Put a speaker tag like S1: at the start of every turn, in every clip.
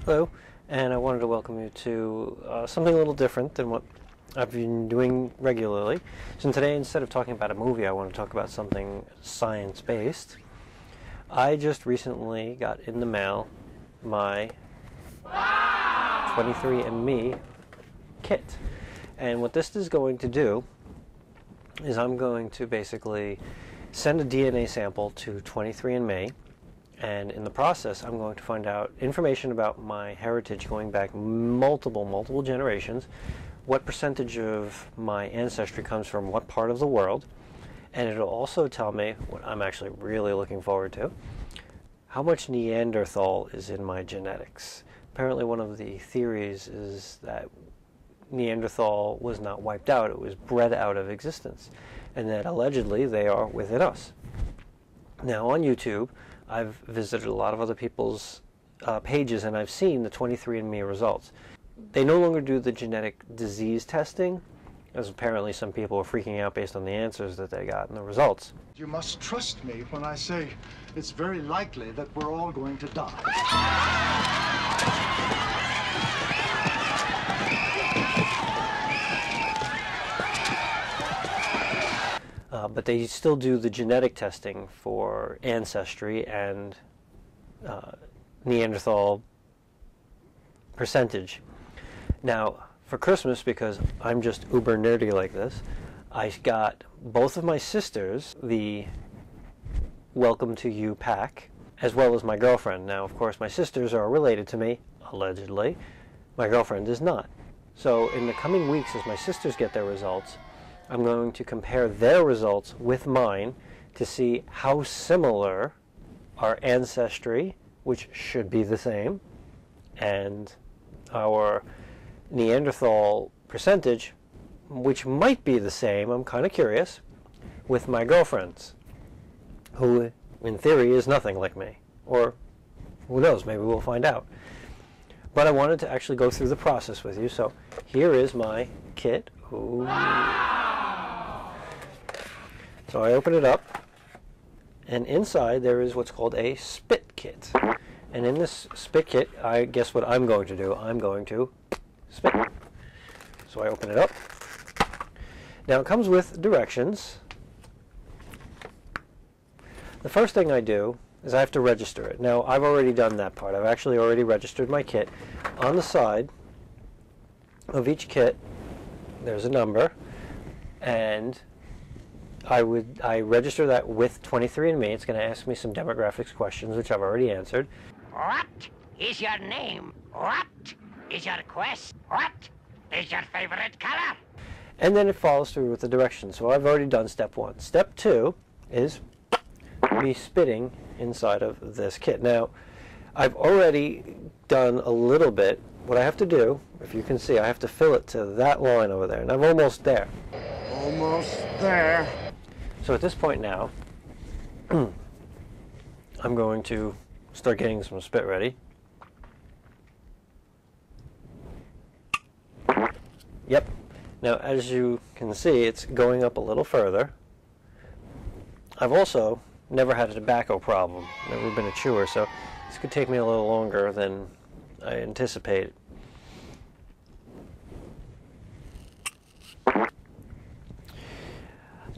S1: Hello, and I wanted to welcome you to something a little different than what I've been doing regularly. So today, instead of talking about a movie, I want to talk about something science-based. I just recently got in the mail my 23andMe kit. And what this is going to do is I'm going to basically send a DNA sample to 23andMe, and in the process I'm going to find out information about my heritage going back multiple generations, what percentage of my ancestry comes from what part of the world, and it'll also tell me, what I'm actually really looking forward to, how much Neanderthal is in my genetics. Apparently one of the theories is that Neanderthal was not wiped out, it was bred out of existence, and that allegedly they are within us. Now on YouTube, I've visited a lot of other people's pages, and I've seen the 23andMe results. They no longer do the genetic disease testing, as apparently some people are freaking out based on the answers that they got and the results.
S2: You must trust me when I say it's very likely that we're all going to die.
S1: But they still do the genetic testing for ancestry and Neanderthal percentage. Now, for Christmas, because I'm just uber nerdy like this, I got both of my sisters the Welcome to You pack, as well as my girlfriend. Now, of course, my sisters are related to me, allegedly. My girlfriend is not. So in the coming weeks, as my sisters get their results, I'm going to compare their results with mine to see how similar our ancestry, which should be the same, and our Neanderthal percentage, which might be the same, I'm kind of curious, with my girlfriend's, who in theory is nothing like me. Or who knows, maybe we'll find out. But I wanted to actually go through the process with you, so here is my kit. Ooh. So I open it up, and inside there is what's called a spit kit. And in this spit kit, I guess what I'm going to do, I'm going to spit. So I open it up. Now it comes with directions. The first thing I do is I have to register it. Now I've already done that part. I've actually already registered my kit. On the side of each kit, there's a number, and I register that with 23andMe. It's going to ask me some demographics questions, which I've already answered.
S3: What is your name? What is your quest? What is your favorite color?
S1: And then it follows through with the directions. So I've already done step one. Step two is me spitting inside of this kit. Now, I've already done a little bit. What I have to do, if you can see, I have to fill it to that line over there. And I'm almost there.
S2: Almost there.
S1: So at this point now, I'm going to start getting some spit ready. Yep. Now, as you can see, it's going up a little further. I've also never had a tobacco problem, never been a chewer, so this could take me a little longer than I anticipated.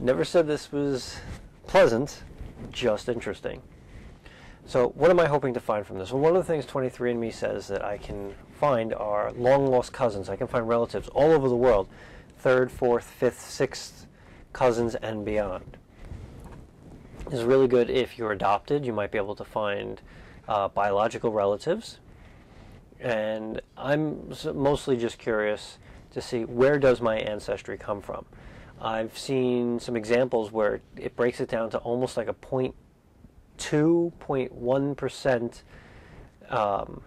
S1: Never said this was pleasant, just interesting. So what am I hoping to find from this? Well, one of the things 23andMe says that I can find are long-lost cousins. I can find relatives all over the world, third, fourth, fifth, sixth cousins and beyond. This is really good if you're adopted. You might be able to find biological relatives. And I'm mostly just curious to see, where does my ancestry come from? I've seen some examples where it breaks it down to almost like a 0.2, 0.1%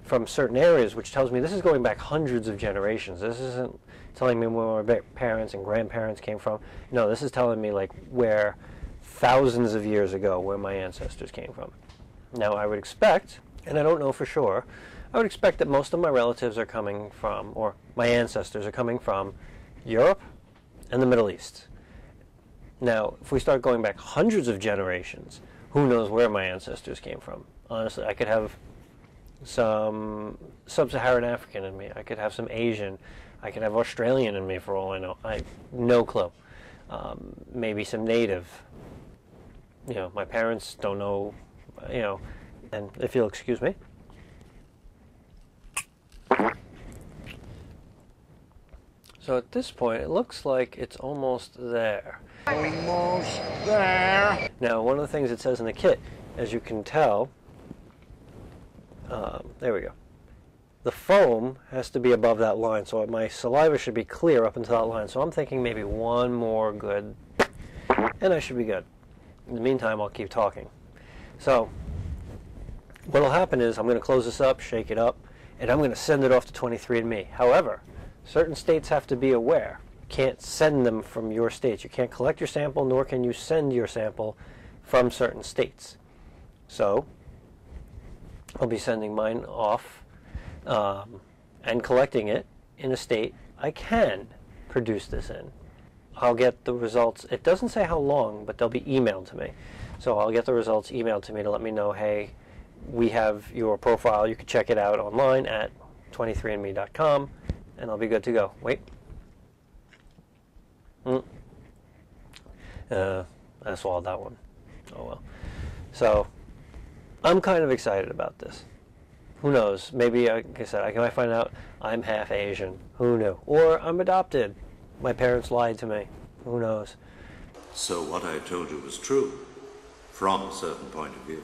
S1: from certain areas, which tells me this is going back hundreds of generations. This isn't telling me where my parents and grandparents came from. No, this is telling me like where thousands of years ago, where my ancestors came from. Now I would expect, and I don't know for sure, I would expect that most of my relatives are coming from, or my ancestors are coming from, Europe and the Middle East. Now, if we start going back hundreds of generations, who knows where my ancestors came from? Honestly, I could have some sub-Saharan African in me. I could have some Asian. I could have Australian in me for all I know. No clue. Maybe some native. You know, my parents don't know, you know, and if you'll excuse me. So at this point, it looks like it's almost there.
S3: Almost there.
S1: Now, one of the things it says in the kit, as you can tell, there we go. The foam has to be above that line, so my saliva should be clear up until that line. So I'm thinking maybe one more good, and I should be good. In the meantime, I'll keep talking. So what will happen is I'm going to close this up, shake it up, and I'm going to send it off to 23andMe. However, certain states have to be aware. You can't send them from your states. You can't collect your sample, nor can you send your sample from certain states. So I'll be sending mine off and collecting it in a state I can produce this in. I'll get the results. It doesn't say how long, but they'll be emailed to me. So I'll get the results emailed to me to let me know, hey, we have your profile. You can check it out online at 23andme.com, and I'll be good to go. Wait. I swallowed that one. Oh well. So I'm kind of excited about this. Who knows? Maybe, like I said, I might find out I'm half Asian. Who knew? Or I'm adopted. My parents lied to me. Who knows?
S4: So what I told you was true, from a certain point of view.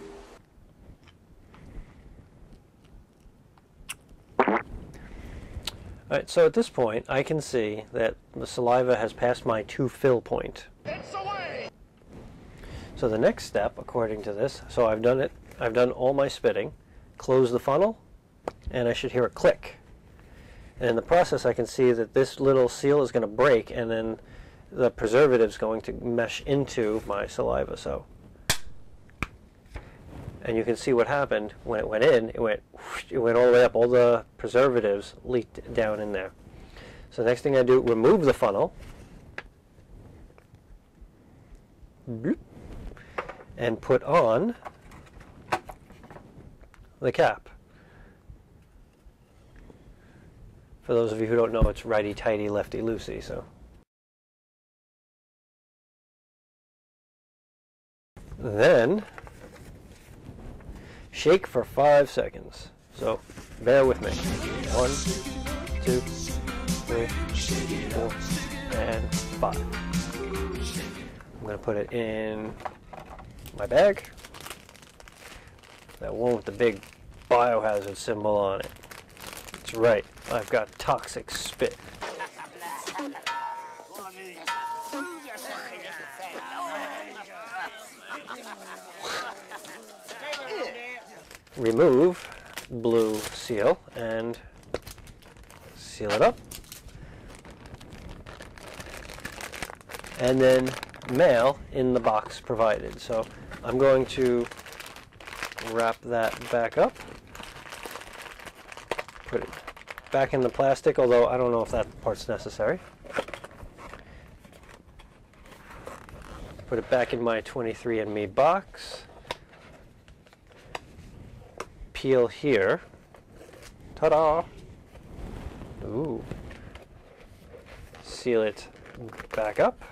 S1: Alright, so at this point, I can see that the saliva has passed my to-fill point.
S3: It's away.
S1: So the next step, according to this, so I've done it. I've done all my spitting. Close the funnel, and I should hear a click. And in the process, I can see that this little seal is going to break, and then the preservative is going to mesh into my saliva. So, and you can see what happened when it went in. It went all the way up. All the preservatives leaked down in there. So the next thing I do, remove the funnel, bloop, and put on the cap. For those of you who don't know, it's righty-tighty, lefty-loosey, so. Then, shake for 5 seconds. So, bear with me. 1, 2, 3, 4, and 5. I'm going to put it in my bag. That one with the big biohazard symbol on it. That's right, I've got toxic spit. Remove blue seal and seal it up. And then mail in the box provided. So I'm going to wrap that back up, put it back in the plastic, although I don't know if that part's necessary. Put it back in my 23andMe box. Peel here. Ta-da! Ooh. Seal it back up.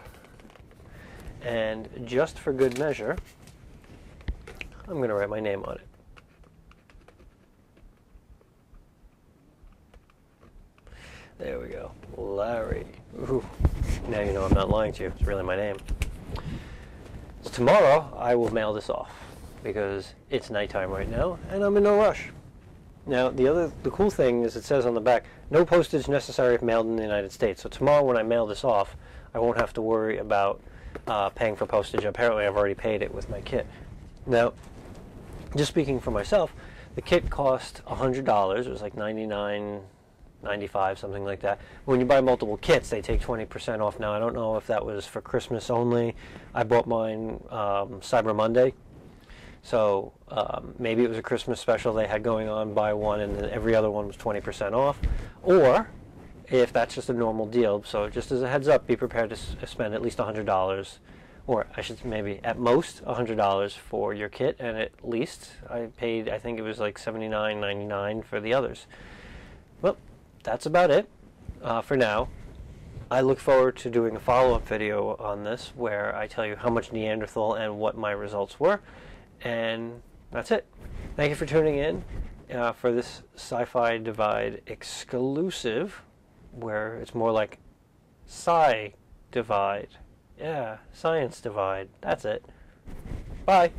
S1: And just for good measure, I'm going to write my name on it. There we go. Larry. Ooh. Now you know I'm not lying to you. It's really my name. So tomorrow, I will mail this off because it's nighttime right now, and I'm in no rush. Now, the cool thing is it says on the back, no postage necessary if mailed in the United States. So tomorrow when I mail this off, I won't have to worry about paying for postage. Apparently, I've already paid it with my kit. Now, just speaking for myself, the kit cost $100. It was like $99.95, something like that. When you buy multiple kits, they take 20% off. Now, I don't know if that was for Christmas only. I bought mine Cyber Monday. So maybe it was a Christmas special they had going on, buy one, and then every other one was 20% off. Or if that's just a normal deal. So just as a heads up, be prepared to spend at least $100 or I should maybe at most $100 for your kit, and at least I paid, I think it was like $79.99 for the others. Well, that's about it for now. I look forward to doing a follow-up video on this where I tell you how much Neanderthal and what my results were, and that's it. Thank you for tuning in for this Sci-Fi Divide exclusive, where it's more like Sci Divide. Yeah, Science Divide. That's it. Bye.